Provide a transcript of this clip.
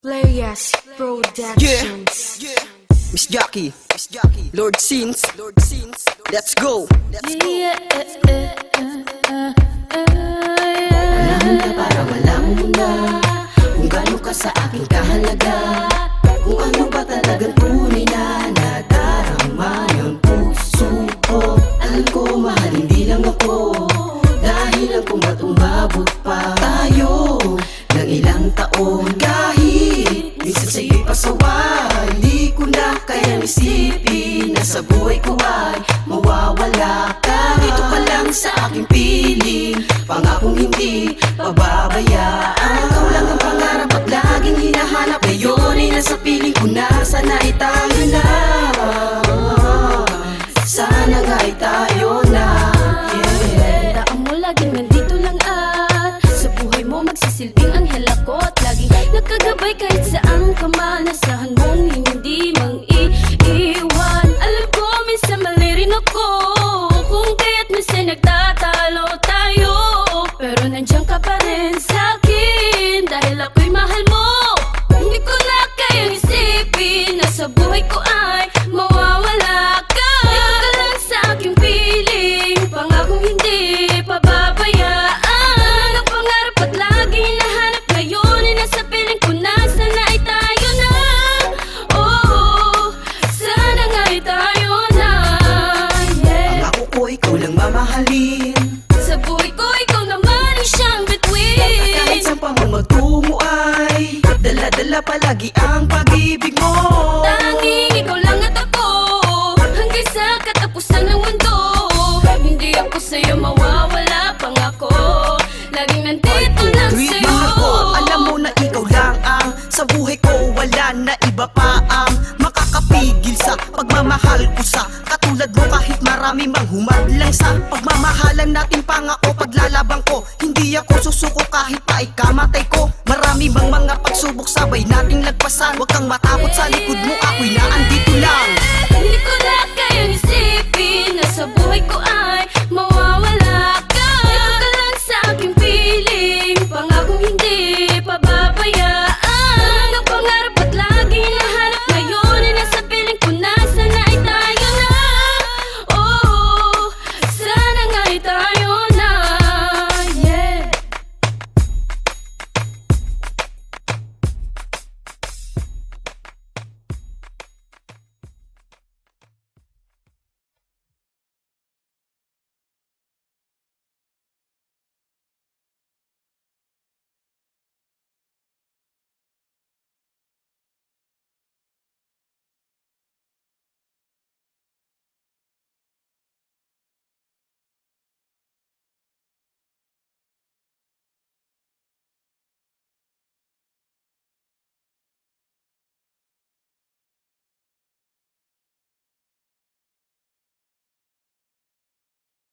Players Productions. Yeah, Miss Jackie, Lord Sins, let's go. Panahon na para malaman mo na kung gaano ka sa akin kahalaga, kung ano ba talagang tunay na nadarama ng puso ko. Alam ko mahal hindi lang ako, dahil lang kung ba't umabot pa tayo ng ilang taon. Kahit minsan sa'yo'y pasawa, hindi ko na kayang isipin na sa buhay ko ay mawawala ka. Dito ka lang sa aking piling, pangakong hindi pababayaan. Ikaw lang ang pangarap at laging hinahanap, ngayon ay nasa piling ko na. Sana ay tayo na, sana nga ay tayo na. Tandaan mo laging nandito lang at sa buhay mo magsisilbing anghel ako, at laging nagkagabay kahit saan ka man. Asahan mong hindi mang iiwan. Alam ko minsan mali rin ako, kung kaya't minsan nagtatalo tayo, pero nandiyan ka pa rin sa'kin dahil ako'y mahal mo. Hindi ko na kayang isipin na sa buhay ko ay mawawala ka. Dito ka lang sa aking piling, pangakong hindi pababayaan. Ang pangarap at lagi hinahanap, ngayon ay nasa piling ko na. Sana ay tayo na, oh, sana nga ay tayo na, yeah. Pangako ko ikaw lang mamahalin, Sa buhay ko ikaw naman ang siyang bituin. kahit saan pa man magtungo ay dala-dala palagi ang pag-ibig mo. Tanging ikaw lang at ako, hanggang sa katapusan ng mundo. Hindi ako sa'yo mawawala, pangako, laging nandito lang Tweet sa'yo. mahal ko, alam mo na ikaw lang ang sa buhay ko, wala na iba pa ang makakapigil sa pagmamahal ko sa katulad mo. Kahit marami mang humadlang sa pagmamahalan natin, pangako paglalabang ko, hindi ako susuko kahit pa ikamatay ko. Marami bang mga pagsubok sabay nating lagpasan, huwag kang matakot sa likod mo, ako'y naandyan.